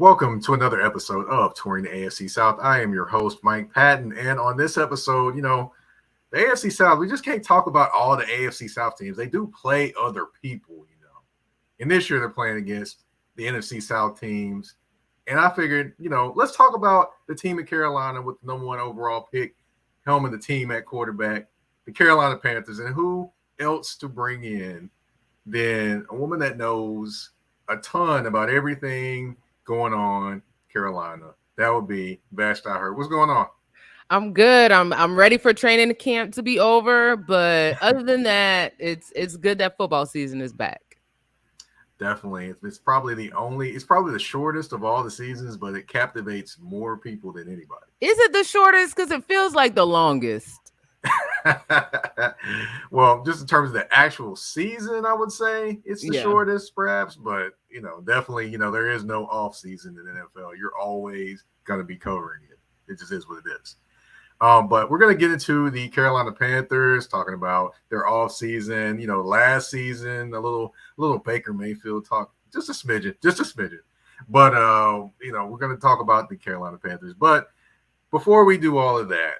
Welcome to another episode of Touring the AFC South. I am your host, Mike Patton. And on this episode, the AFC South, we just can't talk about all the AFC South teams. They do play other people. And this year they're playing against the NFC South teams. And I figured, let's talk about the team in Carolina with the number one overall pick, helming the team at quarterback, the Carolina Panthers, and who else to bring in than a woman that knows a ton about everything going on Carolina. That would be Vashti. What's going on? I'm good. I'm ready for training camp to be over, but other than that, it's good that football season is back. Definitely. It's probably it's probably the shortest of all the seasons, but it captivates more people than anybody. Is it the shortest? Because it feels like the longest. Well, just in terms of the actual season, I would say it's the shortest, perhaps. But definitely, there is no off season in the NFL. You're always going to be covering it. It just is what it is. But we're going to get into the Carolina Panthers, talking about their off season. Last season, a little Baker Mayfield talk, just a smidgen. But we're going to talk about the Carolina Panthers. But before we do all of that,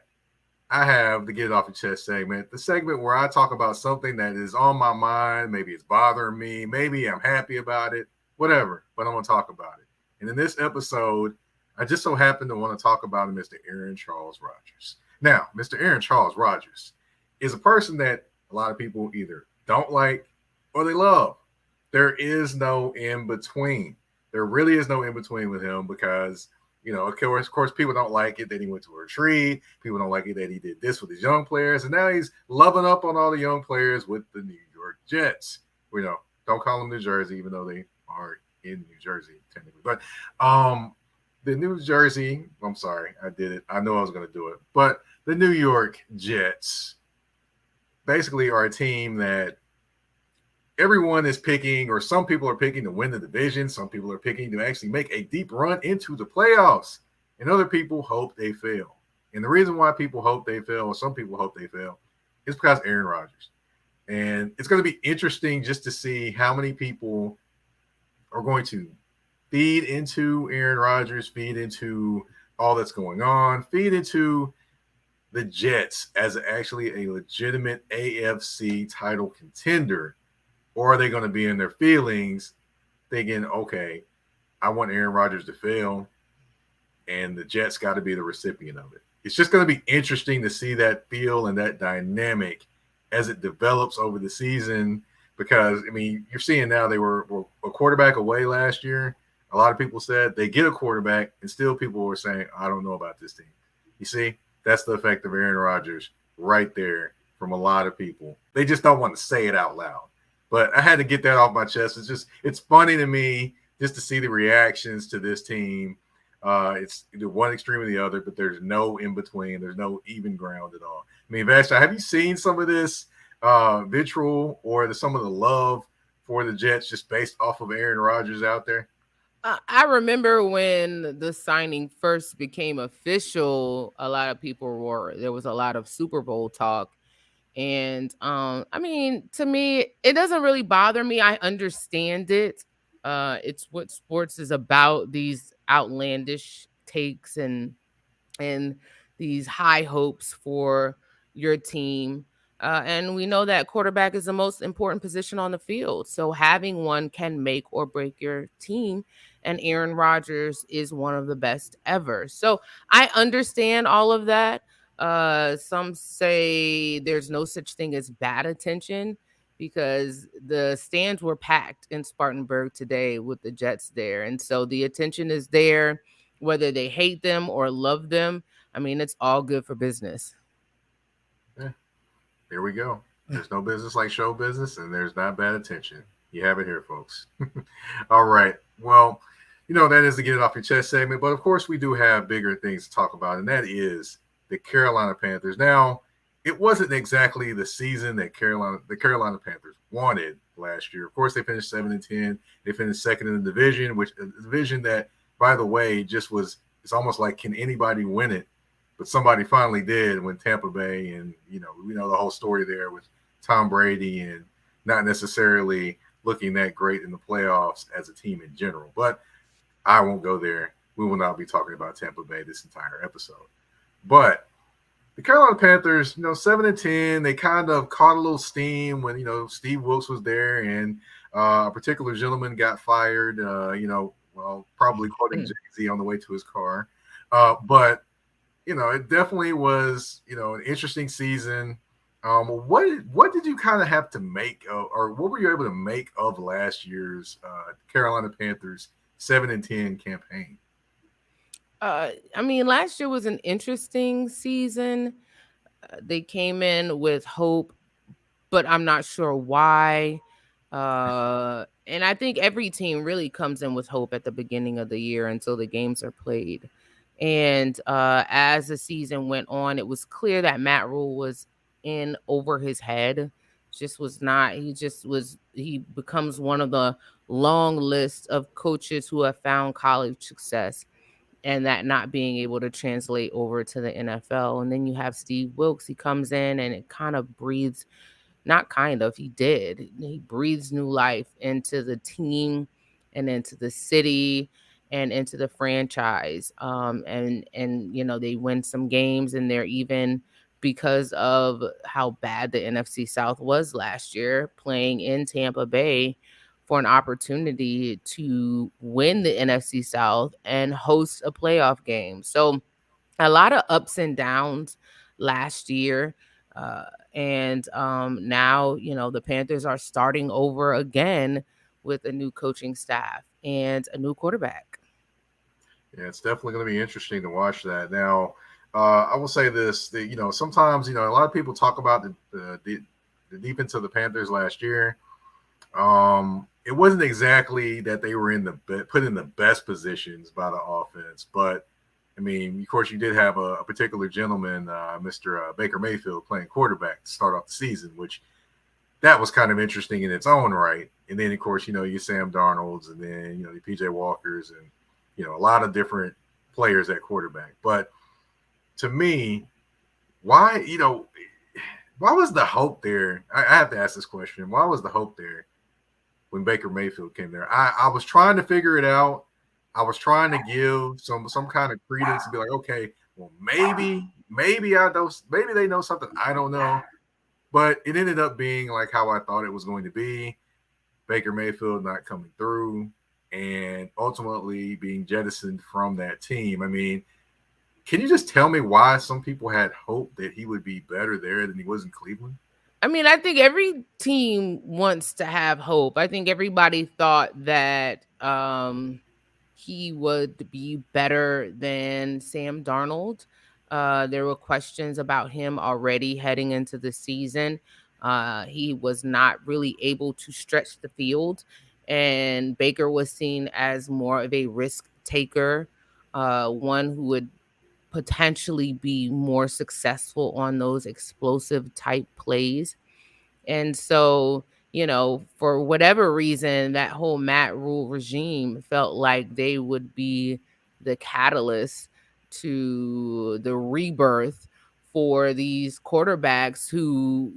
I have the Get It Off Your Chest segment, the segment where I talk about something that is on my mind. Maybe it's bothering me. Maybe I'm happy about it, whatever, but I'm going to talk about it. And in this episode, I just so happen to want to talk about Mr. Aaron Charles Rodgers. Now, Mr. Aaron Charles Rodgers is a person that a lot of people either don't like or they love. There is no in between. There really is no in between with him because of course, people don't like it that he went to a retreat. People don't like it that he did this with his young players. And now he's loving up on all the young players with the New York Jets. Don't call them New Jersey, even though they are in New Jersey, technically. But the New Jersey, I'm sorry, I did it. I know I was going to do it. But the New York Jets basically are a team that everyone is picking, or some people are picking to win the division. Some people are picking to actually make a deep run into the playoffs. And other people hope they fail. And the reason why people hope they fail, or some people hope they fail, is because Aaron Rodgers. And it's going to be interesting just to see how many people are going to feed into Aaron Rodgers, feed into all that's going on, feed into the Jets as actually a legitimate AFC title contender. Or are they going to be in their feelings thinking, okay, I want Aaron Rodgers to fail, and the Jets got to be the recipient of it. It's just going to be interesting to see that feel and that dynamic as it develops over the season because, you're seeing now they were a quarterback away last year. A lot of people said they get a quarterback, and still people were saying, I don't know about this team. You see, that's the effect of Aaron Rodgers right there from a lot of people. They just don't want to say it out loud. But I had to get that off my chest. It's funny to me just to see the reactions to this team. It's either one extreme or the other, but there's no in between. There's no even ground at all. Vashti, have you seen some of this vitriol or some of the love for the Jets just based off of Aaron Rodgers out there? I remember when the signing first became official, a lot of people there was a lot of Super Bowl talk. And to me, it doesn't really bother me. I understand it. It's what sports is about, these outlandish takes and these high hopes for your team. And we know that quarterback is the most important position on the field. So having one can make or break your team. And Aaron Rodgers is one of the best ever. So I understand all of that. Some say there's no such thing as bad attention because the stands were packed in Spartanburg today with the Jets there. And so the attention is there, whether they hate them or love them. It's all good for business. Yeah. Here we go. There's no business like show business, and there's not bad attention. You have it here, folks. All right. Well, that is the Get It Off Your Chest segment. But, of course, we do have bigger things to talk about, and that is the Carolina Panthers. Now, it wasn't exactly the season that the Carolina Panthers wanted last year. Of course, they finished 7-10. They finished second in the division, which a division that, by the way, it's almost like, can anybody win it? But somebody finally did when Tampa Bay, and we know the whole story there with Tom Brady and not necessarily looking that great in the playoffs as a team in general. But I won't go there. We will not be talking about Tampa Bay this entire episode. But the Carolina Panthers, 7-10, they kind of caught a little steam when, Steve Wilkes was there and a particular gentleman got fired, probably quoting Jay-Z on the way to his car. But it definitely was, an interesting season. What did you kind of have to make of, or what were you able to make of last year's Carolina Panthers 7-10 campaign? I mean, last year was an interesting season. They came in with hope, but I'm not sure why. And I think every team really comes in with hope at the beginning of the year until the games are played. And as the season went on, it was clear that Matt Rule was in over his head. Just was not. He just was. He becomes one of the long list of coaches who have found college success and that not being able to translate over to the NFL. And then you have Steve Wilkes. He comes in and it kind of breathes, not kind of, he did. He breathes new life into the team and into the city and into the franchise. And they win some games, and they're even, because of how bad the NFC South was last year, playing in Tampa Bay for an opportunity to win the NFC South and host a playoff game. So a lot of ups and downs last year. And now, the Panthers are starting over again with a new coaching staff and a new quarterback. Yeah, it's definitely going to be interesting to watch that. Now, I will say this: sometimes a lot of people talk about the defense of the Panthers last year. It wasn't exactly that they were put in the best positions by the offense, but I mean, of course, you did have a particular gentleman, Mr. Baker Mayfield, playing quarterback to start off the season, which that was kind of interesting in its own right. And then, of course, you Sam Darnold's, and then the PJ Walkers, and a lot of different players at quarterback. But to me, why was the hope there? I have to ask this question. Why was the hope there when Baker Mayfield came there? I was trying to figure it out. I was trying to give some kind of credence and be like, okay, well, maybe they know something I don't know. But it ended up being like how I thought it was going to be. Baker Mayfield not coming through and ultimately being jettisoned from that team. I mean, can you just tell me why some people had hope that he would be better there than he was in Cleveland? I mean, I think every team wants to have hope. I think everybody thought that he would be better than Sam Darnold. There were questions about him already heading into the season. He was not really able to stretch the field, and Baker was seen as more of a risk taker, one who would potentially be more successful on those explosive type plays. And so, for whatever reason, that whole Matt Rule regime felt like they would be the catalyst to the rebirth for these quarterbacks who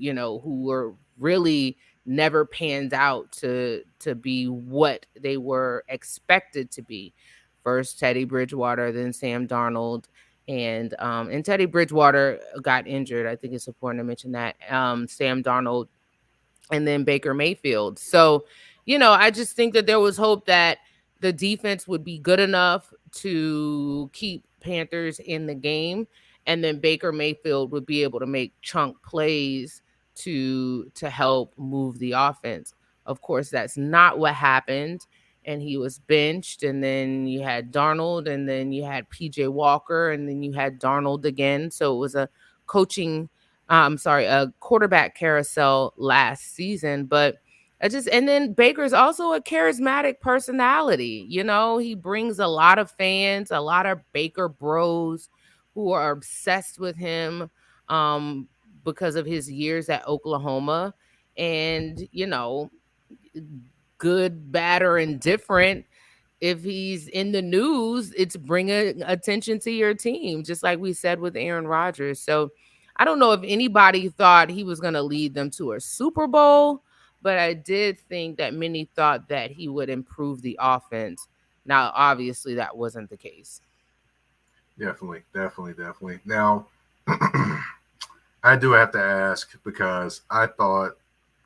were really never panned out to be what they were expected to be. First Teddy Bridgewater, then Sam Darnold, and Teddy Bridgewater got injured. I think it's important to mention that. Sam Darnold, and then Baker Mayfield. So, I just think that there was hope that the defense would be good enough to keep Panthers in the game, and then Baker Mayfield would be able to make chunk plays to help move the offense. Of course, that's not what happened, and he was benched, and then you had Darnold, and then you had PJ Walker, and then you had Darnold again. So it was a quarterback carousel last season. But and then Baker's also a charismatic personality. He brings a lot of fans, a lot of Baker bros who are obsessed with him because of his years at Oklahoma. And, good, bad, or indifferent, if he's in the news, it's bringing attention to your team, just like we said with Aaron Rodgers. So I don't know if anybody thought he was going to lead them to a Super Bowl, but I did think that many thought that he would improve the offense Now, obviously, that wasn't the case. Definitely. Now, I do have to ask because I thought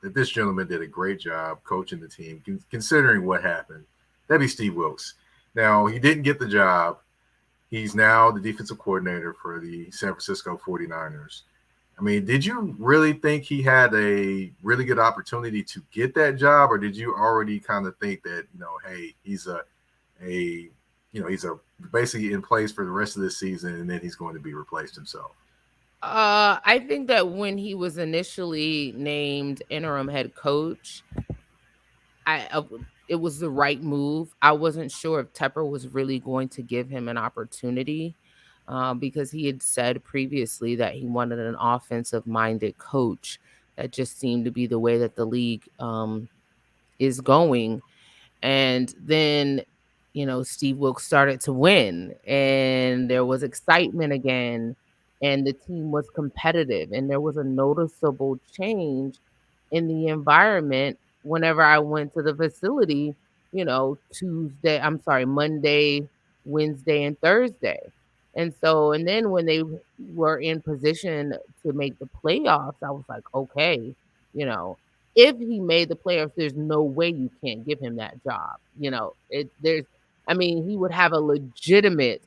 that this gentleman did a great job coaching the team, considering what happened. That'd be Steve Wilkes. Now, he didn't get the job. He's now the defensive coordinator for the San Francisco 49ers. I mean, did you really think he had a really good opportunity to get that job, or did you already kind of think that, hey, he's basically in place for the rest of this season, and then he's going to be replaced himself? I think that when he was initially named interim head coach, it was the right move. I wasn't sure if Tepper was really going to give him an opportunity because he had said previously that he wanted an offensive-minded coach. That just seemed to be the way that the league is going. And then, Steve Wilkes started to win and there was excitement again and the team was competitive and there was a noticeable change in the environment whenever I went to the facility, Monday, Wednesday, and Thursday. And then when they were in position to make the playoffs, I was like, okay, you know, if he made the playoffs, there's no way you can't give him that job. He would have a legitimate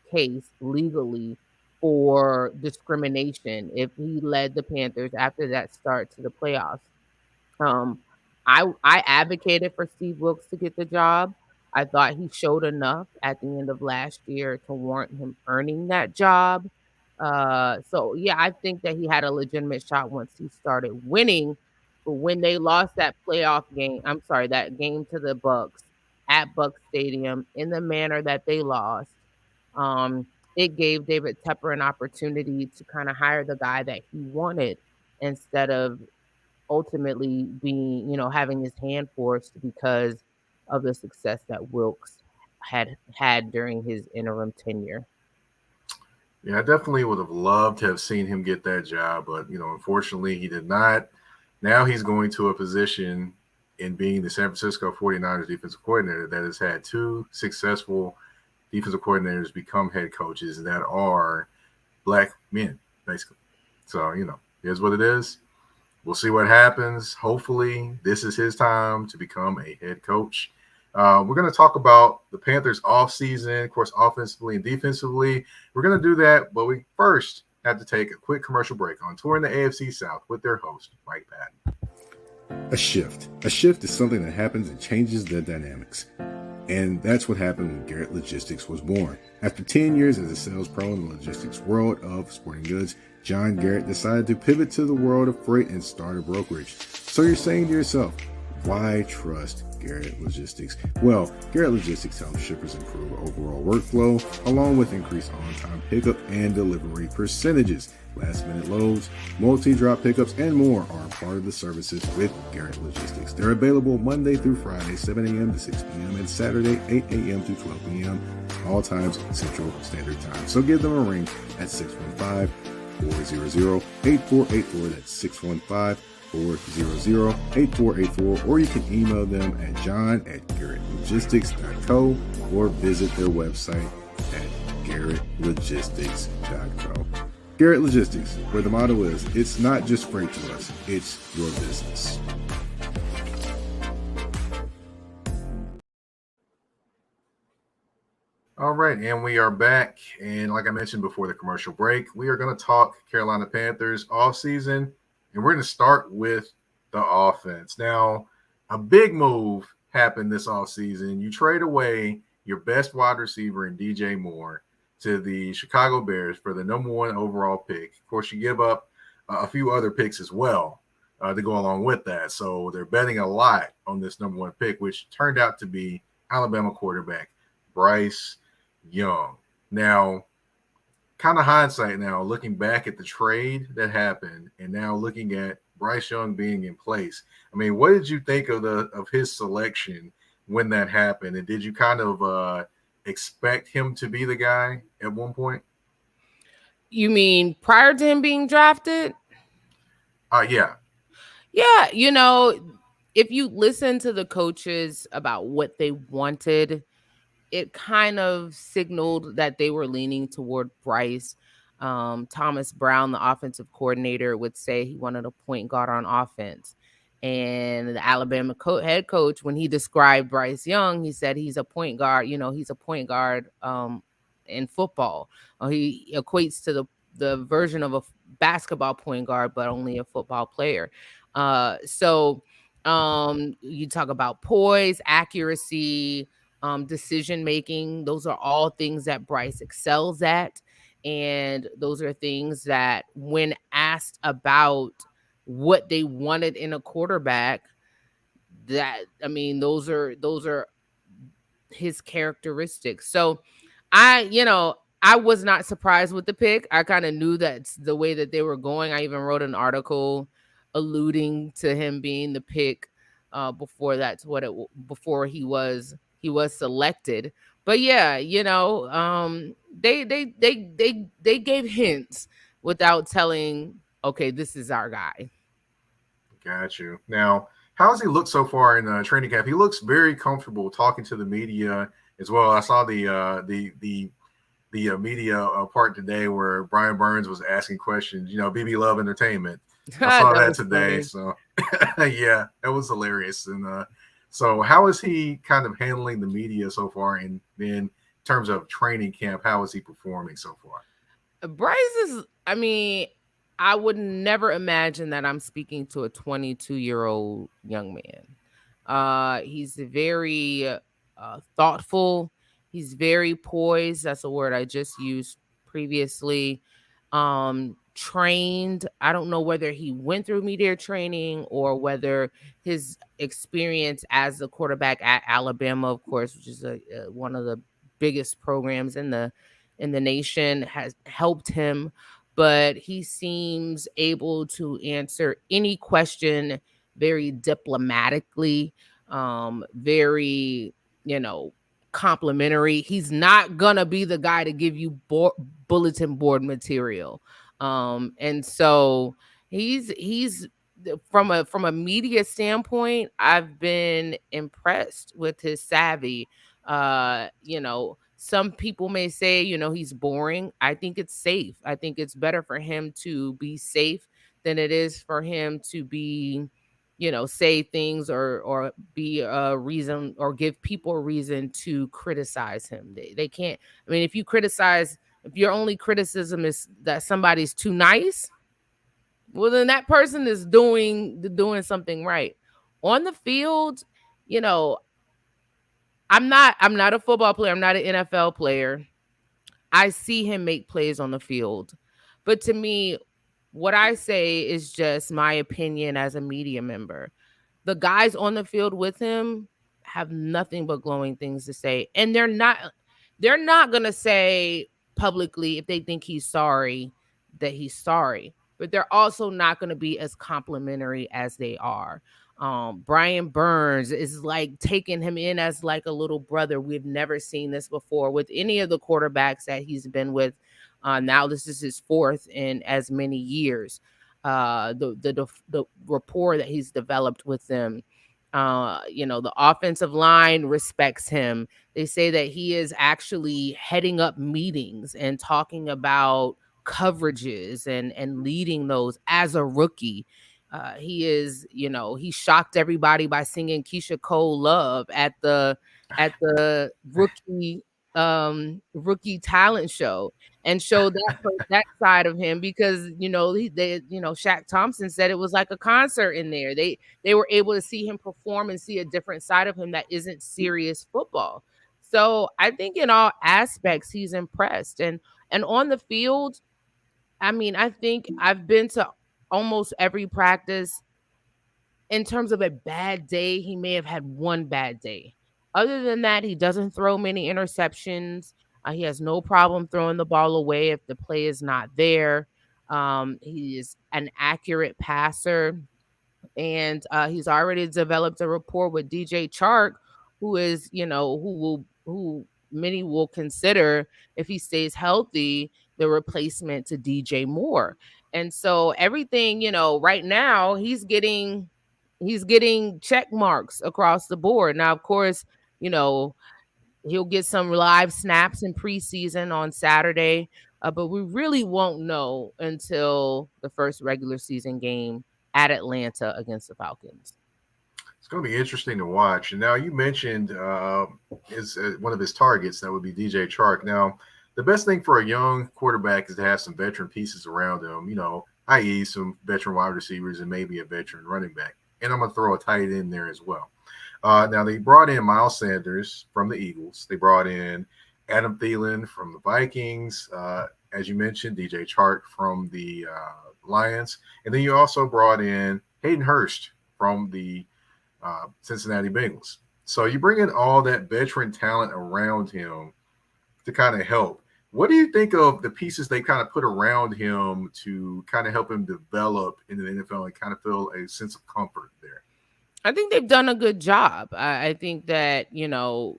case legally for discrimination if he led the Panthers after that start to the playoffs. I advocated for Steve Wilkes to get the job. I thought he showed enough at the end of last year to warrant him earning that job. I think that he had a legitimate shot once he started winning. But when they lost that that game to the Bucks at Buck Stadium in the manner that they lost, it gave David Tepper an opportunity to kind of hire the guy that he wanted instead of ultimately being, having his hand forced because of the success that Wilkes had during his interim tenure. Yeah, I definitely would have loved to have seen him get that job, but unfortunately he did not. Now he's going to a position in being the San Francisco 49ers defensive coordinator that has had two successful defensive coordinators become head coaches that are black men, basically. So, here's what it is. We'll see what happens. Hopefully, this is his time to become a head coach. We're going to talk about the Panthers offseason, of course, offensively and defensively. We're going to do that, but we first have to take a quick commercial break on Touring the AFC South with their host, Mike Patton. A shift. A shift is something that happens and changes the dynamics. And that's what happened when Garrett Logistics was born. After 10 years as a sales pro in the logistics world of sporting goods, John Garrett decided to pivot to the world of freight and start a brokerage. So you're saying to yourself, why trust Garrett Logistics? Well, Garrett Logistics helps shippers improve overall workflow, along with increased on-time pickup and delivery percentages. Last-minute loads, multi-drop pickups, and more are part of the services with Garrett Logistics. They're available Monday through Friday, 7 a.m. to 6 p.m., and Saturday, 8 a.m. to 12 p.m., all times Central Standard Time. So give them a ring at 615-400-8484. That's 615-400-8484, or you can email them at john@garrettlogistics.co or visit their website at garrettlogistics.co. Garrett Logistics, where the motto is, it's not just freight to us, it's your business. All right, and we are back. And like I mentioned before the commercial break, we are going to talk Carolina Panthers offseason, and we're going to start with the offense. Now, a big move happened this offseason. You trade away your best wide receiver in DJ Moore to the Chicago Bears for the number one overall pick. Of course, you give up a few other picks as well to go along with that. So they're betting a lot on this number one pick, which turned out to be Alabama quarterback Bryce Young. Now, kind of hindsight now, looking back at the trade that happened and now looking at Bryce Young being in place. I mean, what did you think of his selection when that happened? And did you kind of expect him to be the guy at one point? You mean prior to him being drafted? Yeah. Yeah, if you listen to the coaches about what they wanted, it kind of signaled that they were leaning toward Bryce. Thomas Brown, the offensive coordinator, would say he wanted a point guard on offense. And the Alabama head coach, when he described Bryce Young, he said he's a point guard. He's a point guard in football. He equates to the version of a basketball point guard, but only a football player. So you talk about poise, accuracy, decision making. Those are all things that Bryce excels at. And those are things that, when asked about what they wanted in a quarterback, those are his characteristics. So I was not surprised with the pick. I kind of knew that's the way that they were going. I even wrote an article alluding to him being the pick before before he was selected. But yeah, they gave hints without telling, okay, this is our guy. Got you. Now, how has he looked so far in training camp? He looks very comfortable talking to the media as well. I saw the media part today where Brian Burns was asking questions. BB Love Entertainment. I saw that today. Funny. So yeah, that was hilarious. And so how is he kind of handling the media so far? And in terms of training camp, how is he performing so far? Bryce is, I would never imagine that I'm speaking to a 22-year-old young man. He's very thoughtful. He's very poised. That's a word I just used previously. Trained. I don't know whether he went through media training or whether his experience as a quarterback at Alabama, of course, which is one of the biggest programs in the nation, has helped him. But he seems able to answer any question very diplomatically, very, complimentary. He's not gonna be the guy to give you bulletin board material. And so he's from a media standpoint, I've been impressed with his savvy. Some people may say, he's boring. I think it's safe. I think it's better for him to be safe than it is for him to be, say things or be a reason or give people a reason to criticize him. They can't. If your only criticism is that somebody's too nice, well, then that person is doing something right. On the field, I'm not a football player. I'm not an NFL player. I see him make plays on the field. But to me, what I say is just my opinion as a media member. The guys on the field with him have nothing but glowing things to say. And they're not going to say publicly, if they think he's sorry, that he's sorry. But they're also not going to be as complimentary as they are. Brian Burns is like taking him in as like a little brother. We've never seen this before with any of the quarterbacks that he's been with. Now this is his fourth in as many years. The rapport that he's developed with them. The offensive line respects him. They say that he is actually heading up meetings and talking about coverages and leading those as a rookie. He is, he shocked everybody by singing Keisha Cole Love at the rookie talent show, and showed that side of him because Shaq Thompson said it was like a concert in there. They were able to see him perform and see a different side of him that isn't serious football. So I think in all aspects he's impressed, and on the field, I think I've been to almost every practice. In terms of a bad day, he may have had one bad day. Other than that, he doesn't throw many interceptions. He has no problem throwing the ball away if the play is not there. He is an accurate passer, and he's already developed a rapport with DJ Chark, who is, who many will consider, if he stays healthy, the replacement to DJ Moore. And so everything, right now, he's getting He's getting check marks across the board. Now, of course, he'll get some live snaps in preseason on Saturday, but we really won't know until the first regular season game at Atlanta against the Falcons. It's going to be interesting to watch. And now you mentioned one of his targets, that would be DJ Chark. Now, the best thing for a young quarterback is to have some veteran pieces around him, i.e. some veteran wide receivers and maybe a veteran running back. And I'm going to throw a tight end there as well. Now, they brought in Miles Sanders from the Eagles. They brought in Adam Thielen from the Vikings. As you mentioned, DJ Chark from the Lions. And then you also brought in Hayden Hurst from the Cincinnati Bengals. So you bring in all that veteran talent around him to kind of help. What do you think of the pieces they kind of put around him to kind of help him develop in the NFL and kind of feel a sense of comfort there? I think they've done a good job. I think that,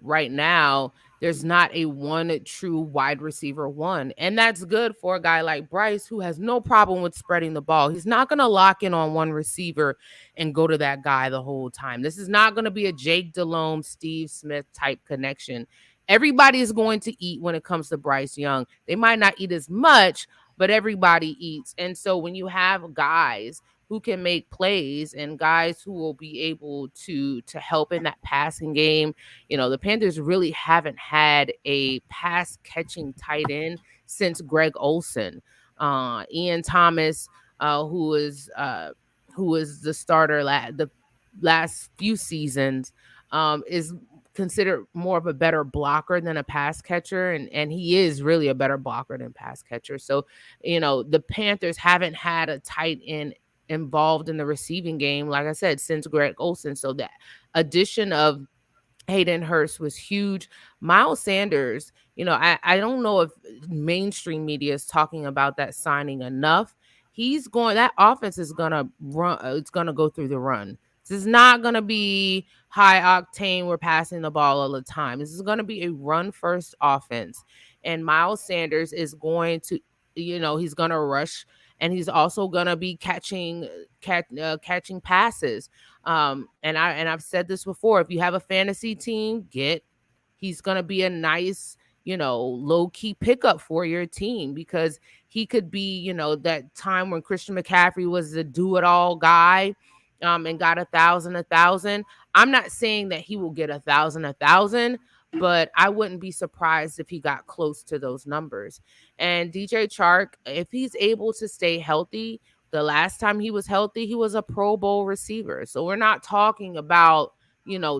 right now there's not a one true wide receiver one. And that's good for a guy like Bryce, who has no problem with spreading the ball. He's not going to lock in on one receiver and go to that guy the whole time. This is not going to be a Jake Delhomme, Steve Smith type connection. Everybody is going to eat when it comes to Bryce Young. They might not eat as much, but everybody eats. And so when you have guys who can make plays and guys who will be able to help in that passing game, the Panthers really haven't had a pass catching tight end since Greg Olsen. Ian Thomas, who is the starter the last few seasons, is considered more of a better blocker than a pass catcher, and he is really a better blocker than pass catcher. So, the Panthers haven't had a tight end involved in the receiving game, like I said, since Greg Olsen. So that addition of Hayden Hurst was huge. Miles Sanders, I don't know if mainstream media is talking about that signing enough. That offense is going to run. It's going to go through the run. This is not going to be high octane. We're passing the ball all the time. This is going to be a run first offense. And Miles Sanders is going to, he's going to rush, and he's also going to be catching passes. And I've said this before, if you have a fantasy team, he's going to be a nice, low key pickup for your team, because he could be, that time when Christian McCaffrey was the do it all guy, and got 1,000. I'm not saying that he will get 1,000, but I wouldn't be surprised if he got close to those numbers. And DJ Chark, if he's able to stay healthy, the last time he was healthy, he was a Pro Bowl receiver. So we're not talking about,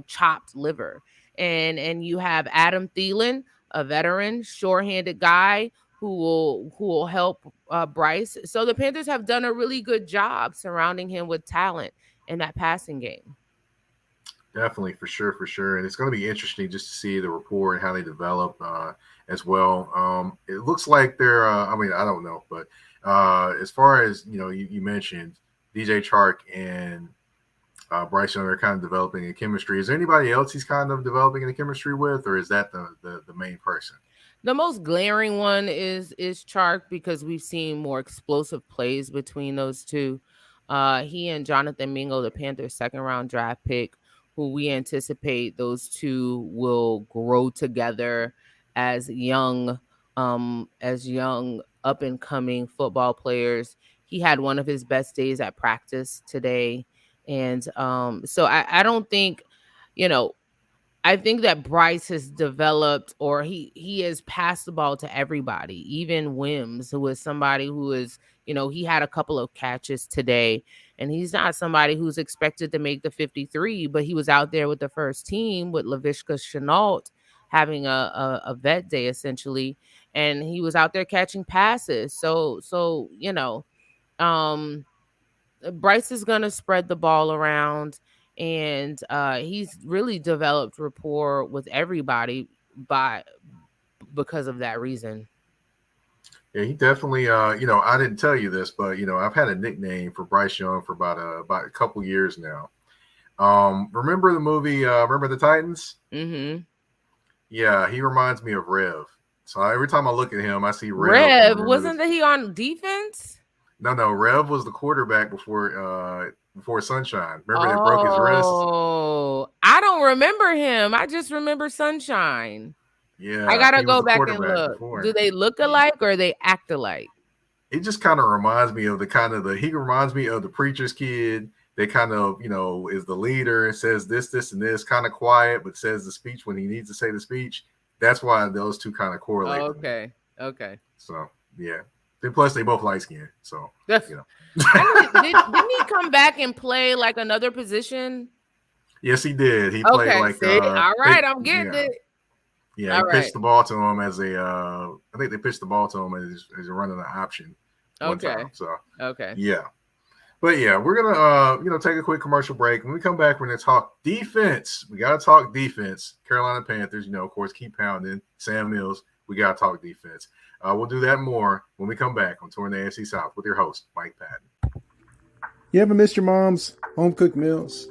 chopped liver. And you have Adam Thielen, a veteran, sure-handed guy who will help Bryce. So the Panthers have done a really good job surrounding him with talent in that passing game. Definitely, for sure. And it's going to be interesting just to see the rapport and how they develop as well. It looks like they're, I don't know, but as far as, you mentioned DJ Chark and Bryce Young are kind of developing a chemistry. Is there anybody else he's kind of developing a chemistry with, or is that the main person? The most glaring one is Chark, because we've seen more explosive plays between those two. He and Jonathan Mingo, the Panthers' second-round draft pick, who we anticipate those two will grow together as young up-and-coming football players. He had one of his best days at practice today. And so I don't think, I think that Bryce has developed, or he has passed the ball to everybody, even Wims, who is somebody who is, he had a couple of catches today, and he's not somebody who's expected to make the 53, but he was out there with the first team with Laviska Shenault having a vet day essentially, and he was out there catching passes. So Bryce is going to spread the ball around, and he's really developed rapport with everybody because of that reason. Yeah, he definitely, I didn't tell you this, but, I've had a nickname for Bryce Young for about a couple years now. Remember the movie, Remember the Titans? Mm-hmm. Yeah, he reminds me of Rev. So every time I look at him, I see Rev. Rev, wasn't he on defense? No, Rev was the quarterback before before Sunshine. Remember they broke his wrist? Oh, I don't remember him. I just remember Sunshine. Yeah, I gotta he was go the back and quarterback look. before. Do they look alike or they act alike? It just kind of reminds me of he reminds me of the preacher's kid. They kind of, is the leader and says this, and this, kind of quiet, but says the speech when he needs to say the speech. That's why those two kind of correlate. Okay. So yeah. Then plus they both light skinned. So didn't he come back and play like another position? Yes, he did. He played like all right, I'm getting it. Yeah, he pitched the ball to him as I think they pitched the ball to him as running an option one time. So yeah. But yeah, we're gonna take a quick commercial break. When we come back, we're gonna talk defense. We gotta talk defense. Carolina Panthers, of course, keep pounding. Sam Mills, we gotta talk defense. We'll do that more when we come back on Touring the AFC South with your host, Mike Patton. You ever missed your mom's home cooked meals?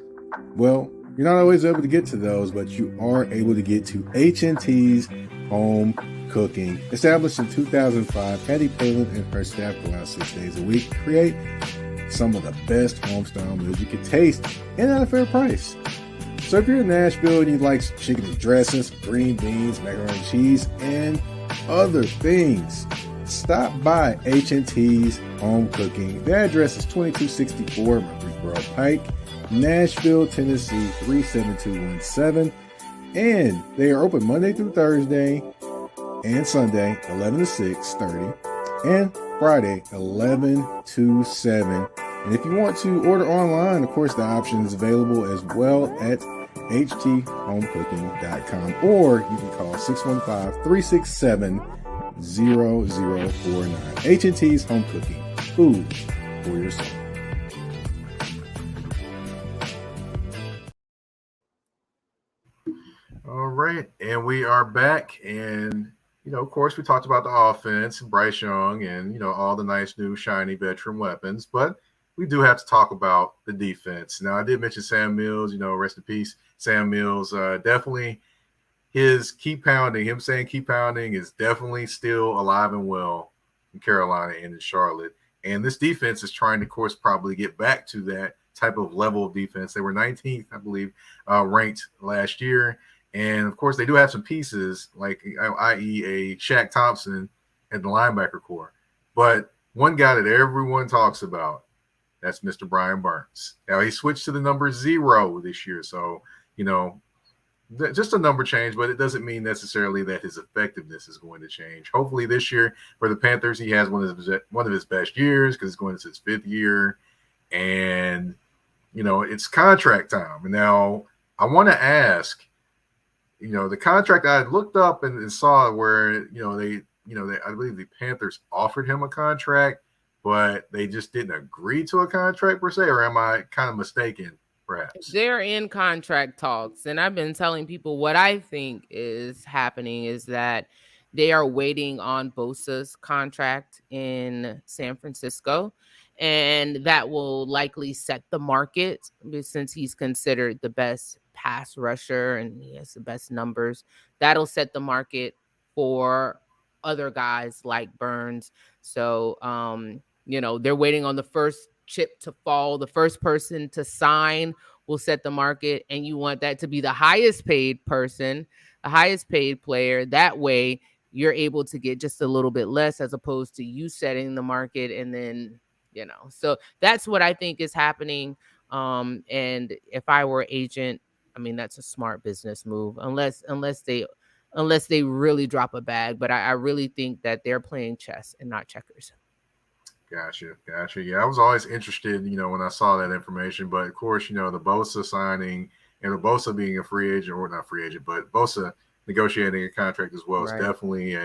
Well, you're not always able to get to those, but you are able to get to H&T's Home Cooking. Established in 2005, Patty Palin and her staff go out 6 days a week to create some of the best home-style meals you can taste and at a fair price. So if you're in Nashville and you like chicken and dressings, green beans, macaroni and cheese, and other things, stop by H&T's Home Cooking. The address is 2264 Murfreesboro Pike, Nashville, Tennessee 37217, and they are open Monday through Thursday and Sunday 11 to 6:30 and Friday 11 to 7. And if you want to order online, of course, the option is available as well at hthomecooking.com, or you can call 615-367-0049. H&T's Home Cooking, food for your soul. All right, and we are back, and of course, we talked about the offense, Bryce Young, and all the nice new shiny veteran weapons, but we do have to talk about the defense. Now, I did mention Sam Mills, rest in peace, Sam Mills. Definitely his keep pounding, him saying keep pounding is definitely still alive and well in Carolina and in Charlotte. And this defense is trying to, of course, probably get back to that type of level of defense. They were 19th, I believe, ranked last year. And, of course, they do have some pieces, like i.e. a Shaq Thompson at the linebacker core. But one guy that everyone talks about, that's Mr. Brian Burns. Now, he switched to the number 0 this year. So, just a number change, but it doesn't mean necessarily that his effectiveness is going to change. Hopefully this year for the Panthers, he has one of his best years because it's going into his 5th year. And, it's contract time. And now I want to ask, the contract I looked up and saw where, I believe the Panthers offered him a contract, but they just didn't agree to a contract per se, or am I kind of mistaken, perhaps? They're in contract talks, and I've been telling people what I think is happening is that they are waiting on Bosa's contract in San Francisco, and that will likely set the market since he's considered the best pass rusher and he has the best numbers. That'll set the market for other guys like Burns. So, they're waiting on the first chip to fall. The first person to sign will set the market, and you want that to be the highest paid person, the highest paid player. That way you're able to get just a little bit less as opposed to you setting the market. And then, so that's what I think is happening. And if I were agent, I mean, that's a smart business move, unless they really drop a bag. But I really think that they're playing chess and not checkers. Gotcha. Yeah, I was always interested, when I saw that information. But, of course, the Bosa signing and the Bosa being a free agent, or not free agent, but Bosa negotiating a contract as well is definitely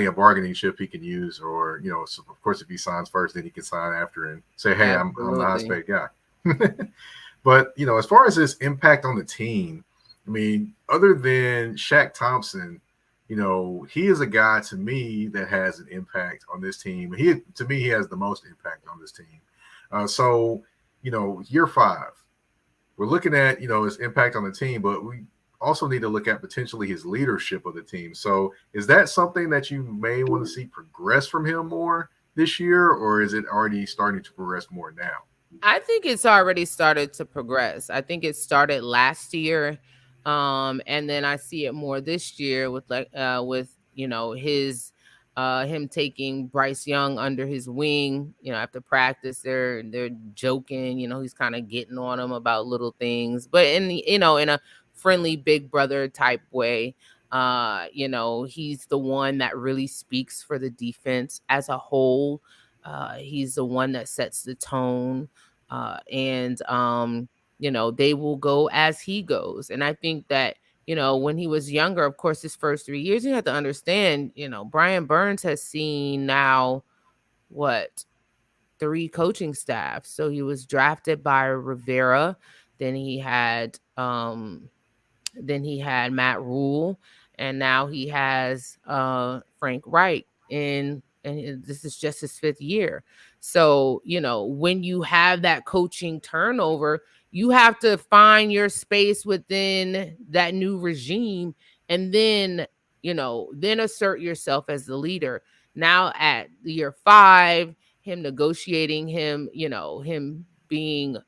a bargaining chip he can use. Or, so of course, if he signs first, then he can sign after and say, hey, I'm the highest paid guy. But, as far as his impact on the team, I mean, other than Shaq Thompson, he is a guy to me that has an impact on this team. He has the most impact on this team. So, year 5, we're looking at, his impact on the team, but we also need to look at potentially his leadership of the team. So is that something that you may want to see progress from him more this year, or is it already starting to progress more now? I think it's already started to progress. I think it started last year, and then I see it more this year with his him taking Bryce Young under his wing. After practice, they're joking. He's kind of getting on him about little things, but in a friendly big brother type way. He's the one that really speaks for the defense as a whole. He's the one that sets the tone, and they will go as he goes. And I think that when he was younger, of course, his first 3 years, you have to understand, Brian Burns has seen now what 3 coaching staffs. So he was drafted by Rivera, then he had Matt Rule, and now he has Frank Reich and this is just his 5th year. So, when you have that coaching turnover, you have to find your space within that new regime, and then, then assert yourself as the leader. Now at year 5, him negotiating him being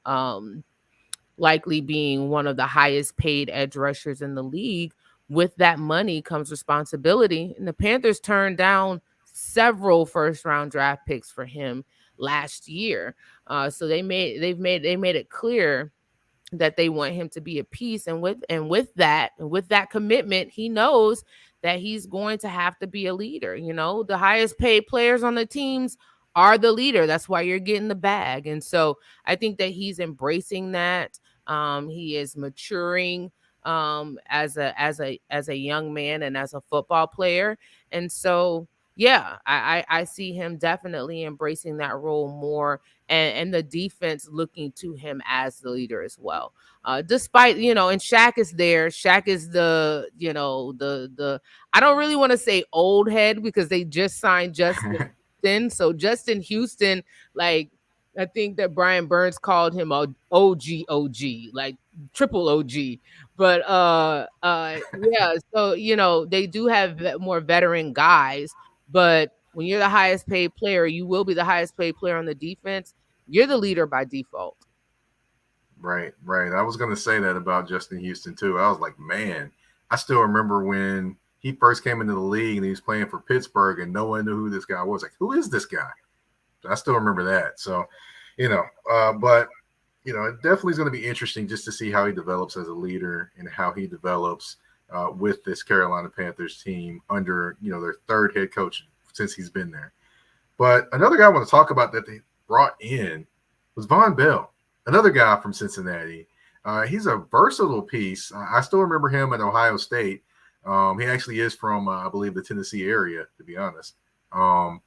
likely being one of the highest paid edge rushers in the league. With that money comes responsibility. And the Panthers turned down several first-round draft picks for him last year. So they made it clear that they want him to be a piece. And with that commitment, he knows that he's going to have to be a leader. The highest paid players on the teams are the leader. That's why you're getting the bag. And so I think that he's embracing that. He is maturing as a young man and as a football player. And so yeah, I see him definitely embracing that role more, and the defense looking to him as the leader as well. Despite, and Shaq is there. Shaq is the I don't really want to say old head, because they just signed Justin Houston. So Justin Houston, like, I think that Brian Burns called him a OG, like triple OG. But yeah, so they do have more veteran guys, but when you're the highest paid player, you will be the highest paid player on the defense. You're the leader by default. Right. I was going to say that about Justin Houston too. I was like, man, I still remember when he first came into the league and he was playing for Pittsburgh and no one knew who this guy was. Like, who is this guy? I still remember that. So, but it definitely is going to be interesting just to see how he develops as a leader and how he develops with this Carolina Panthers team under, their 3rd head coach since he's been there. But another guy I want to talk about that they brought in was Von Bell, another guy from Cincinnati. He's a versatile piece. I still remember him at Ohio State. He actually is from, I believe, the Tennessee area, to be honest. I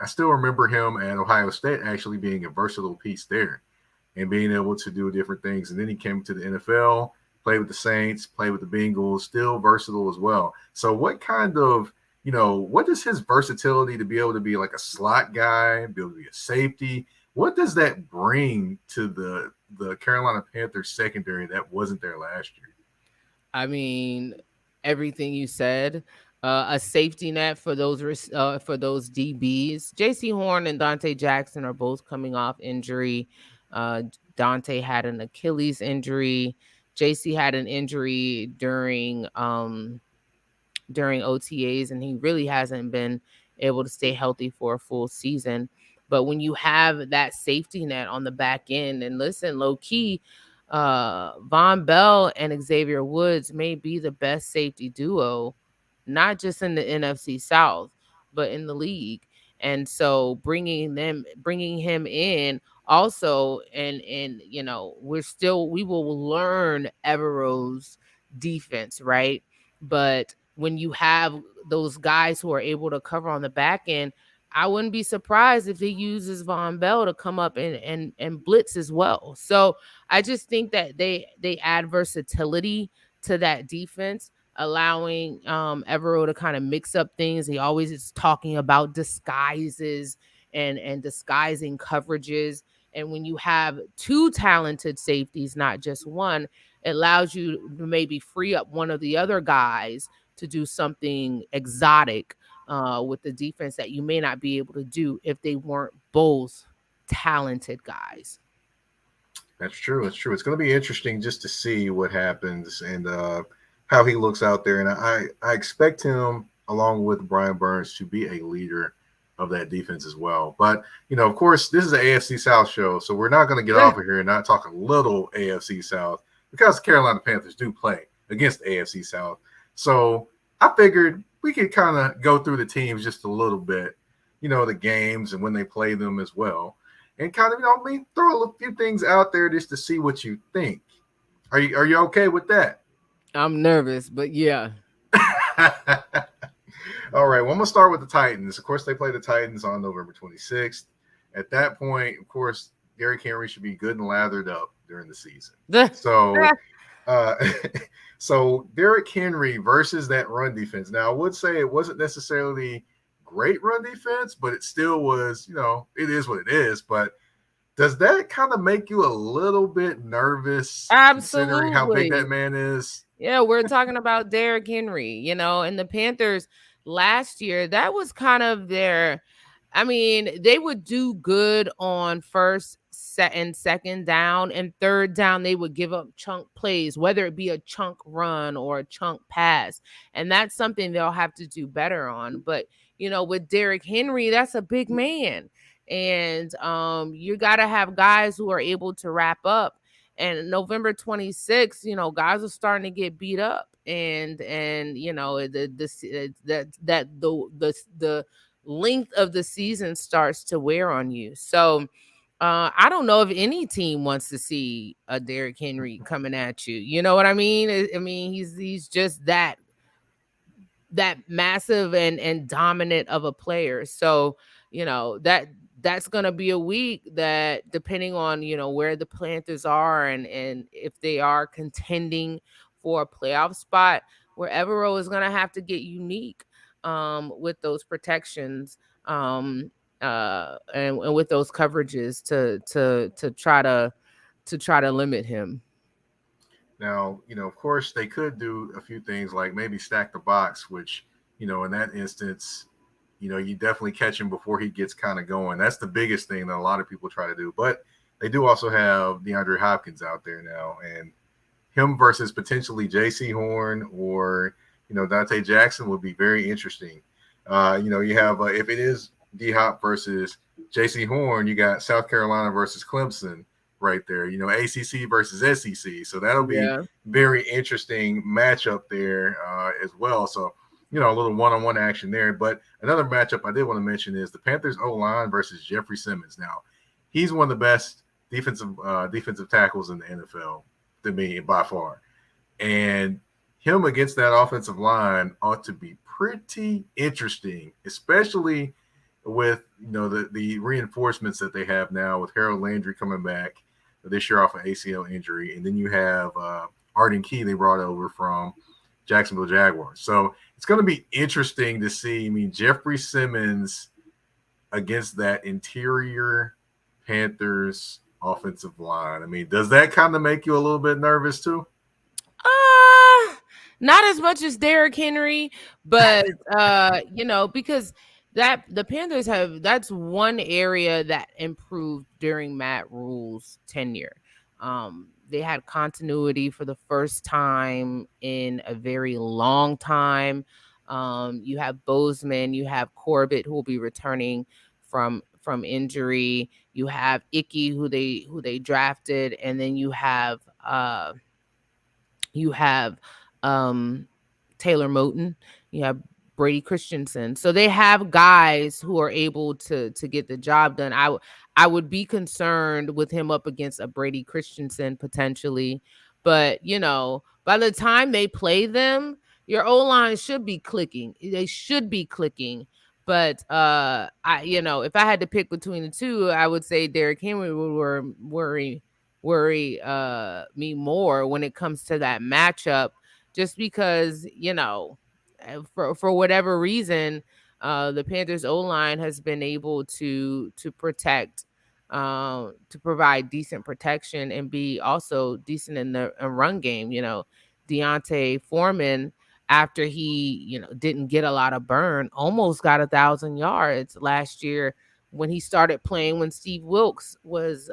still remember him at Ohio State actually being a versatile piece there and being able to do different things. And then he came to the NFL, played with the Saints, played with the Bengals, still versatile as well. So what kind of, what is his versatility to be able to be like a slot guy, be able to be a safety? What does that bring to the Carolina Panthers secondary that wasn't there last year? I mean, everything you said. A safety net for those DBs. J.C. Horn and Dante Jackson are both coming off injury. Dante had an Achilles injury. J.C. had an injury during OTAs, and he really hasn't been able to stay healthy for a full season. But when you have that safety net on the back end, and listen, low key, Von Bell and Xavier Woods may be the best safety duo, not just in the NFC South, but in the league. And so bringing him in also, and we will learn Evero's defense, right? But when you have those guys who are able to cover on the back end, I wouldn't be surprised if he uses Von Bell to come up and blitz as well. So I just think that they add versatility to that defense, allowing Evero to kind of mix up things. He always is talking about disguises and disguising coverages. And when you have 2 talented safeties, not just one, it allows you to maybe free up one of the other guys to do something exotic with the defense that you may not be able to do if they weren't both talented guys. That's true. It's true. It's going to be interesting just to see what happens and how he looks out there. And I expect him, along with Brian Burns, to be a leader of that defense as well. But, of course, this is an AFC South show, so we're not going to get off of here and not talk a little AFC South because the Carolina Panthers do play against the AFC South. So I figured we could kind of go through the teams just a little bit, the games and when they play them as well. And kind of, throw a few things out there just to see what you think. Are you okay with that? I'm nervous, but yeah. All right. Well, I'm going to start with the Titans. Of course, they play the Titans on November 26th. At that point, of course, Derrick Henry should be good and lathered up during the season. So Derrick Henry versus that run defense. Now, I would say it wasn't necessarily great run defense, but it still was, it is what it is. But does that kind of make you a little bit nervous? Absolutely. Considering how big that man is? Yeah, we're talking about Derrick Henry, and the Panthers last year, that was kind of their, they would do good on first and second down, and third down they would give up chunk plays, whether it be a chunk run or a chunk pass. And that's something they'll have to do better on. But, with Derrick Henry, that's a big man. And you got to have guys who are able to wrap up. And November 26th, guys are starting to get beat up, and the length of the season starts to wear on you. So I don't know if any team wants to see a Derrick Henry coming at you. You know what I mean? He's just that massive and dominant of a player. So that's going to be a week that, depending on, where the Panthers are and if they are contending for a playoff spot, where Evero is going to have to get unique with those protections and with those coverages to try to limit him. Now, of course, they could do a few things like maybe stack the box, which, in that instance, you definitely catch him before he gets kind of going. That's the biggest thing that a lot of people try to do. But they do also have DeAndre Hopkins out there now, and him versus potentially J.C. Horn or, Dante Jackson would be very interesting. You have if it is D-Hop versus J.C. Horn, you got South Carolina versus Clemson right there. ACC versus SEC. So that'll be very interesting matchup there as well. So, a little one-on-one action there. But another matchup I did want to mention is the Panthers O-line versus Jeffrey Simmons. Now, he's one of the best defensive tackles in the NFL to me by far. And him against that offensive line ought to be pretty interesting, especially with, the reinforcements that they have now with Harold Landry coming back this year off an ACL injury. And then you have Arden Key they brought over from Jacksonville Jaguars. So it's going to be interesting to see. Jeffrey Simmons against that interior Panthers offensive line. Does that kind of make you a little bit nervous too? Not as much as Derrick Henry, but because the Panthers that's one area that improved during Matt Rule's tenure. They had continuity for the first time in a very long time. You have Bozeman, you have Corbett, who will be returning from injury. You have Icky, who they drafted, and then you have Taylor Moton. You have Brady Christensen. So they have guys who are able to get the job done. I would be concerned with him up against a Brady Christensen potentially. But, by the time they play them, your O-line should be clicking. They should be clicking. But, if I had to pick between the two, I would say Derrick Henry would worry me more when it comes to that matchup, just because, for whatever reason, the Panthers O-line has been able to protect, to provide decent protection and be also decent in the run game. Deontay Foreman, after he, didn't get a lot of burn, almost got 1,000 yards last year when he started playing when Steve Wilkes was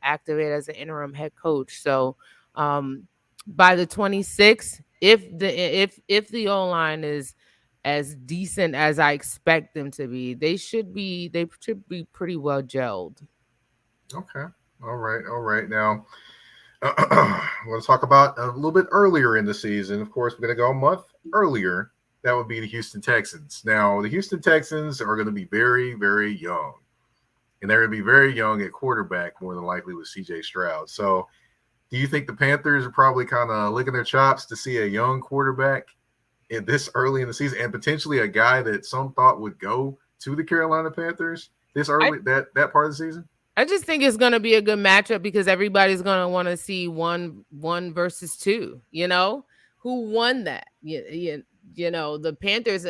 activated as an interim head coach. So by the 26th, if the O-line is as decent as I expect them to be, they should be pretty well gelled. Okay. All right. Now, let's talk about a little bit earlier in the season. Of course, we're going to go a month earlier. That would be the Houston Texans. Now, the Houston Texans are going to be very, very young. And they're going to be very young at quarterback, more than likely with C.J. Stroud. So, do you think the Panthers are probably kind of licking their chops to see a young quarterback in this early in the season, and potentially a guy that some thought would go to the Carolina Panthers this early, that part of the season? I just think it's going to be a good matchup because everybody's going to want to see one versus two, who won that. The Panthers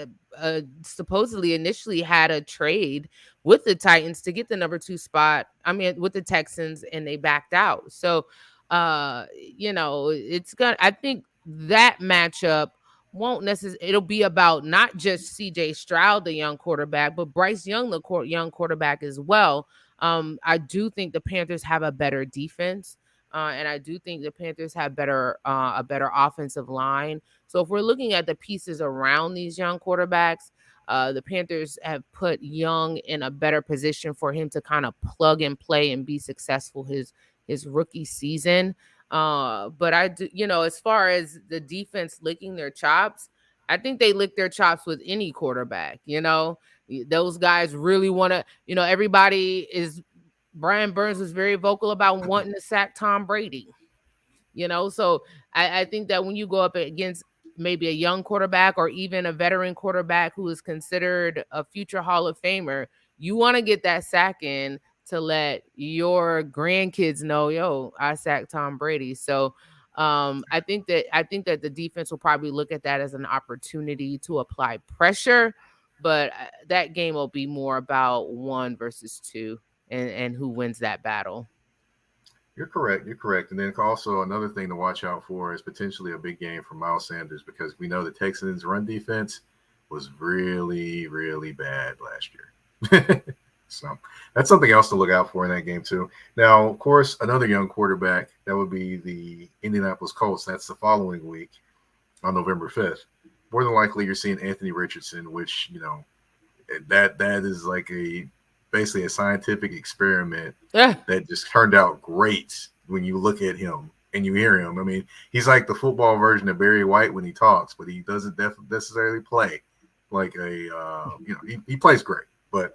supposedly initially had a trade with the Titans to get the number 2 spot. I mean, with the Texans, and they backed out. So, it's gonna. I think that matchup won't necessarily. It'll be about not just C.J. Stroud, the young quarterback, but Bryce Young, the young quarterback as well. I do think the Panthers have a better defense. And I do think the Panthers have a better offensive line. So if we're looking at the pieces around these young quarterbacks, the Panthers have put Young in a better position for him to kind of plug and play and be successful his rookie season. But I do, as far as the defense licking their chops, I think they lick their chops with any quarterback. Those guys really want to, Brian Burns was very vocal about wanting to sack Tom Brady. So I think that when you go up against maybe a young quarterback or even a veteran quarterback who is considered a future Hall of Famer, you want to get that sack in to let your grandkids know, yo, I sacked Tom Brady. So I think that the defense will probably look at that as an opportunity to apply pressure, but that game will be more about 1 versus 2 and who wins that battle. You're correct. And then also another thing to watch out for is potentially a big game for Miles Sanders, because we know the Texans' run defense was really, really bad last year. So that's something else to look out for in that game too. Now, of course, another young quarterback, that would be the Indianapolis Colts. That's the following week on November 5th. More than likely, you're seeing Anthony Richardson, which, that is like basically a scientific experiment that just turned out great when you look at him and you hear him. I mean, he's like the football version of Barry White when he talks, but he doesn't necessarily play like he plays great. But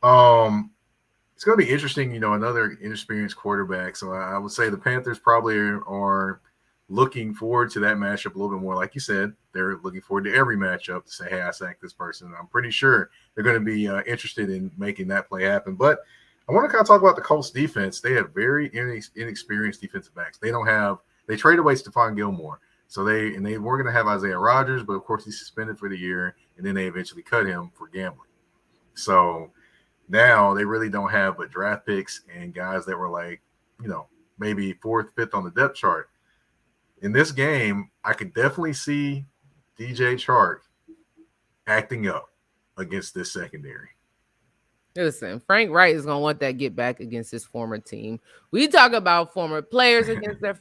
it's going to be interesting, another inexperienced quarterback. So I would say the Panthers probably are looking forward to that matchup a little bit more. Like you said, they're looking forward to every matchup to say, hey, I sacked this person. I'm pretty sure they're going to be interested in making that play happen. But I want to kind of talk about the Colts defense. They have very inexperienced defensive backs. They traded away Stephon Gilmore. So they were going to have Isaiah Rodgers, but of course he's suspended for the year, and then they eventually cut him for gambling. So now they really don't have but draft picks and guys that were like, maybe 4th, 5th on the depth chart. In this game, I could definitely see DJ Chark acting up against this secondary. Listen, Frank Wright is going to want that get back against his former team. We talk about former players against their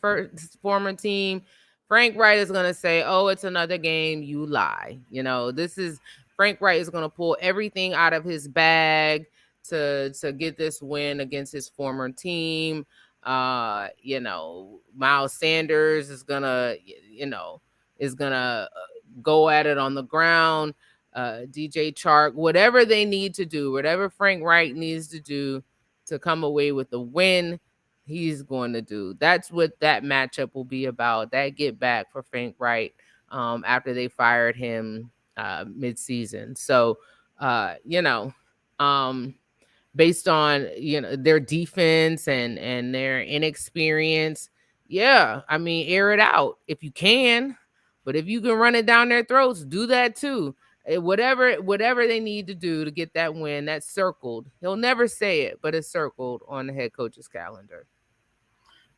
former team. Frank Wright is going to say, oh, it's another game. You lie. Frank Wright is going to pull everything out of his bag to get this win against his former team. Miles Sanders is gonna go at it on the ground. DJ Chark, whatever they need to do, whatever Frank Wright needs to do to come away with the win, he's going to do. That's what that matchup will be about. That get back for Frank Wright after they fired him mid-season. So based on their defense and their inexperience, air it out if you can. But if you can run it down their throats, do that too. Whatever they need to do to get that win, that's circled. He'll never say it, but it's circled on the head coach's calendar.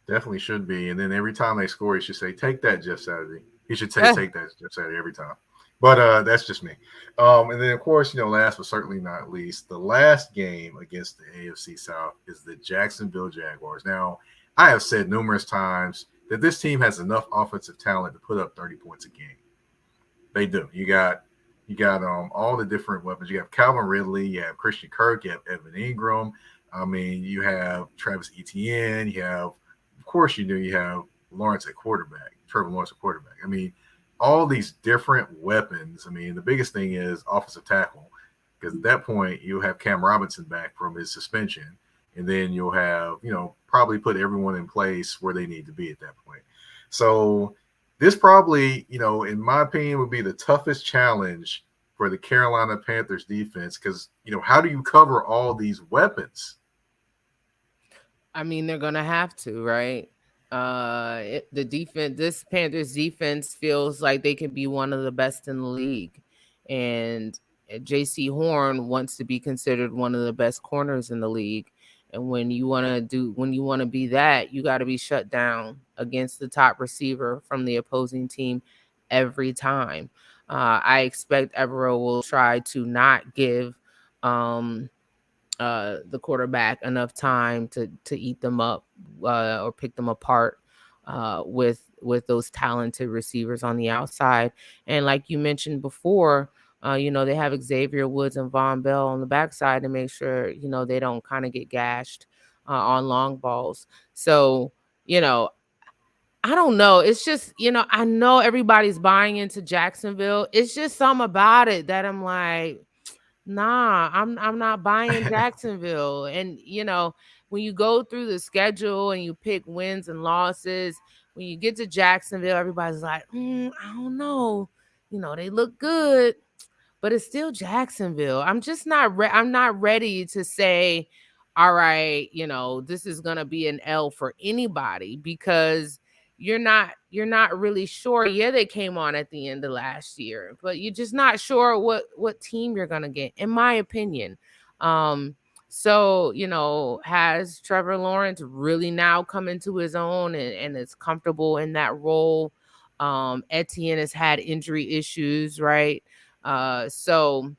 Definitely should be. And then every time they score, he should say, "Take that, Jeff Saturday." He should say, "Take that, Jeff Saturday," every time. But that's just me. And then, of course, last but certainly not least, the last game against the AFC South is the Jacksonville Jaguars. Now, I have said numerous times that this team has enough offensive talent to put up 30 points a game. They do. You got all the different weapons. You have Calvin Ridley, you have Christian Kirk, you have Evan Ingram. I mean, you have Travis Etienne. You have, of course, you have Lawrence at quarterback, Trevor Lawrence at quarterback. I mean, all these different weapons. I mean, the biggest thing is offensive tackle, because at that point you'll have Cam Robinson back from his suspension, and then you'll have, probably put everyone in place where they need to be at that point. So this probably, in my opinion, would be the toughest challenge for the Carolina Panthers defense, because, how do you cover all these weapons? I mean, they're gonna have to, right? The defense, this Panthers defense feels like they could be one of the best in the league, and J.C. Horn wants to be considered one of the best corners in the league. And when you want to be that, you got to be shut down against the top receiver from the opposing team every time. I expect Evero will try to not give the quarterback enough time to eat them up or pick them apart with those talented receivers on the outside. And like you mentioned before, they have Xavier Woods and Von Bell on the backside to make sure, they don't kind of get gashed on long balls. So, I don't know. It's just, I know everybody's buying into Jacksonville. It's just something about it that I'm like, nah, I'm not buying Jacksonville. And, when you go through the schedule and you pick wins and losses, when you get to Jacksonville, everybody's like, I don't know. They look good, but it's still Jacksonville. I'm just not I'm not ready to say, all right, this is going to be an L for anybody, because you're not really sure. Yeah, they came on at the end of last year, but you're just not sure what team you're going to get, in my opinion. So, has Trevor Lawrence really now come into his own and is comfortable in that role? Etienne has had injury issues, right? So,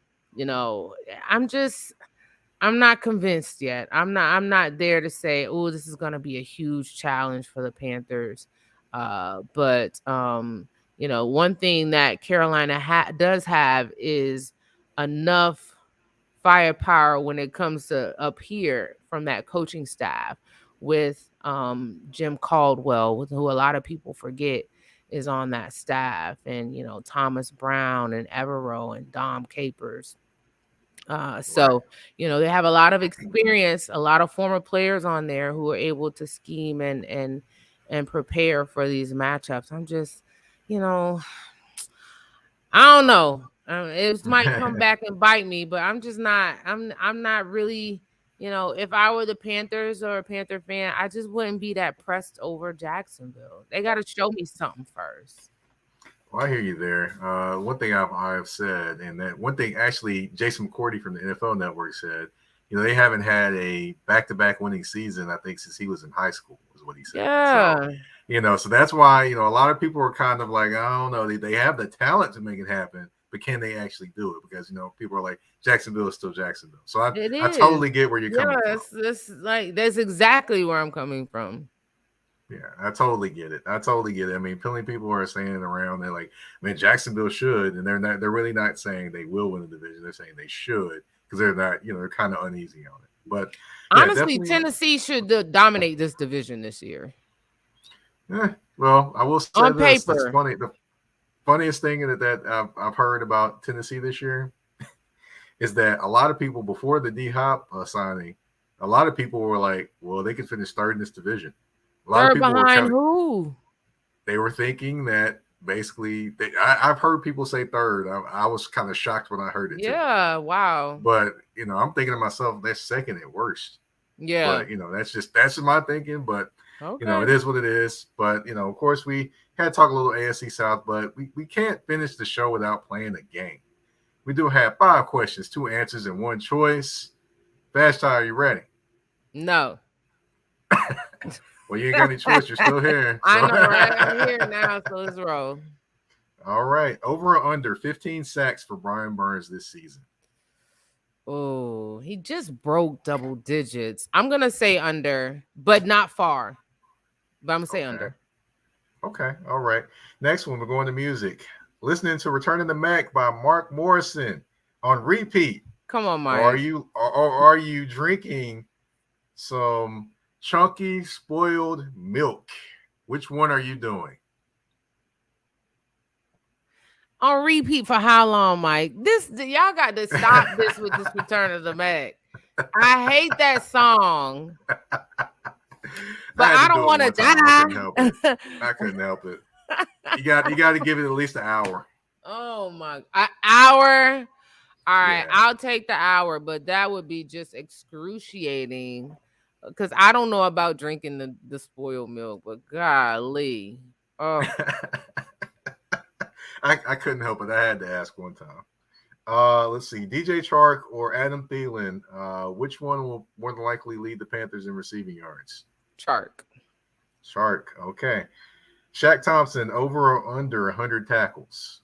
I'm not convinced yet. I'm not there to say, oh, this is going to be a huge challenge for the Panthers. But one thing that Carolina does have is enough firepower when it comes to up here from that coaching staff with Jim Caldwell, who a lot of people forget is on that staff, and Thomas Brown and Evero and Dom Capers. So they have a lot of experience, a lot of former players on there who are able to scheme and prepare for these matchups. I'm just, I don't know. It might come back and bite me, but I'm just not. I'm not really. If I were the Panthers or a Panther fan, I just wouldn't be that pressed over Jacksonville. They got to show me something first. Well, I hear you there. One thing I've said, and that one thing actually Jason McCourty from the NFL Network said, they haven't had a back-to-back winning season, I think, since he was in high school, is what he said. Yeah. So, so that's why, a lot of people are kind of like, I don't know, they have the talent to make it happen, but can they actually do it? Because, people are like, Jacksonville is still Jacksonville. So I totally get where you're coming from. That's exactly where I'm coming from. Yeah, I totally get it. I mean, plenty of people are saying it around. They're like, man, Jacksonville should, and they're really not saying they will win the division. They're saying they should, because they're not, they're kind of uneasy on it. But honestly, Tennessee should dominate this division this year. Yeah, well, I will say on this. Paper. That's funny. The funniest thing that I've heard about Tennessee this year is that a lot of people before the D-Hop signing, a lot of people were like, well, they could finish third in this division. A lot third of people behind who? They were thinking that basically I've heard people say third. I was kind of shocked when I heard it. Yeah, too. Wow. But I'm thinking to myself, that's second at worst. Yeah. But that's just my thinking. But it is what it is. But of course, we had to talk a little AFC South, but we can't finish the show without playing a game. We do have 5 questions, 2 answers, and 1 choice. Vashti, are you ready? No. Well, you ain't got any choice. You're still here. So. I know, right? I'm here now, so let's roll. All right. Over or under 15 sacks for Brian Burns this season? Oh, he just broke double digits. I'm going to say under, but not far. But I'm going to say under. Okay. All right. Next one, we're going to music. Listening to Returning the Mac by Mark Morrison on repeat. Come on, Mike. Or are you drinking some chunky spoiled milk? Which one are you doing? On repeat for how long, Mike? Y'all got to stop this with this Return of the Mac. I hate that song. But I don't want to die. I couldn't help it. You got to give it at least an hour. Oh my, an hour. All right, yeah. I'll take the hour, but that would be just excruciating because I don't know about drinking the spoiled milk, but golly. Oh. I couldn't help it. I had to ask one time. Let's see. DJ Chark or Adam Thielen, which one will more than likely lead the Panthers in receiving yards? Chark. Okay. Shaq Thompson, over or under 100 tackles?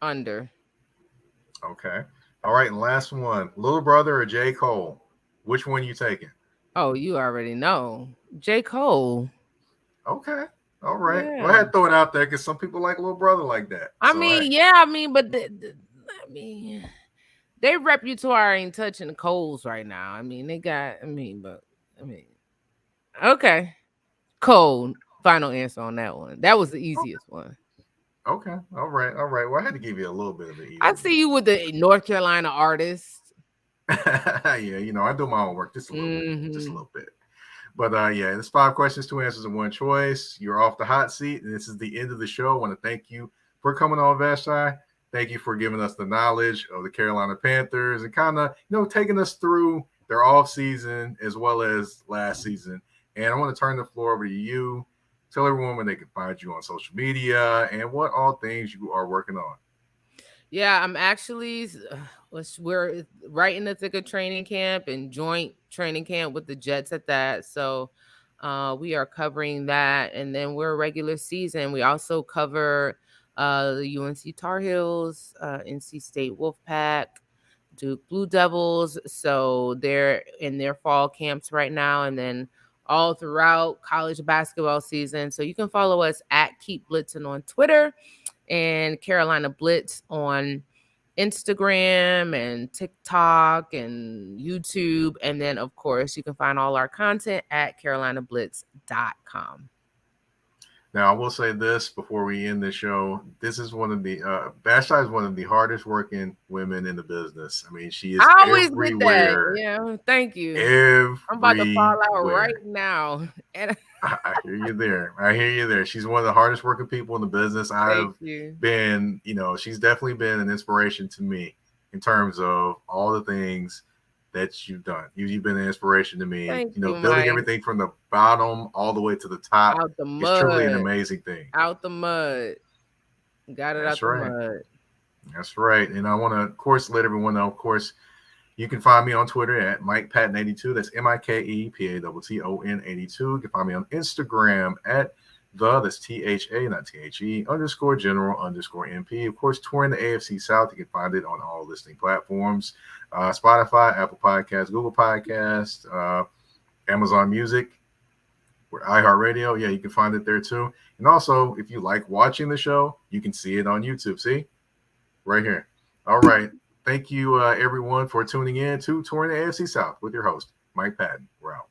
Under. Okay. All right, and last one. Little Brother or J. Cole? Which one you taking? Oh, you already know. J. Cole. Okay. All right. Yeah. Well, I had to throw it out there because some people like Little Brother like that. But their repertoire ain't touching the Coles right now. Okay. Cole. Final answer on that one. That was the easiest one. Okay. All right. Well, I had to give you a little bit of it. I see you with the North Carolina artist. Yeah, I do my own work just a little bit. But it's 5 questions, 2 answers, and 1 choice. You're off the hot seat, and this is the end of the show. I want to thank you for coming on, Vashti. Thank you for giving us the knowledge of the Carolina Panthers and kind of, taking us through their offseason as well as last season. And I want to turn the floor over to you. Tell everyone where they can find you on social media and what all things you are working on. Yeah, I'm actually, we're right in the thick of training camp and joint training camp with the Jets at that. So we are covering that. And then we're regular season. We also cover the UNC Tar Heels, NC State Wolfpack, Duke Blue Devils. So they're in their fall camps right now. And then all throughout college basketball season. So you can follow us at Keep Blitzing on Twitter and Carolina Blitz on Instagram and TikTok and YouTube. And then, of course, you can find all our content at carolinablitz.com. Now, I will say this before we end the show. This is one of the Vashti is one of the hardest working women in the business. I mean, she is everywhere. Yeah, thank you. I'm about to fall out right now. I hear you there. She's one of the hardest working people in the business. I've been, she's definitely been an inspiration to me in terms of all the things that you've done. You've been an inspiration to me. Thank you, building Mike. Everything from the bottom all the way to the top. Out the mud. It's truly an amazing thing. Out the mud. Got it. That's out the mud. That's right. And I want to, of course, let everyone know, of course, you can find me on Twitter at MikePatton82. That's MikePatton 82. You can find me on Instagram at that's THA, not THE, _general_MP. Of course, touring the AFC South. You can find it on all listening platforms. Spotify, Apple Podcasts, Google Podcasts, Amazon Music, iHeartRadio. Yeah, you can find it there too. And also, if you like watching the show, you can see it on YouTube. See? Right here. All right. Thank you, everyone, for tuning in to Touring the AFC South with your host, Mike Patton. We're out.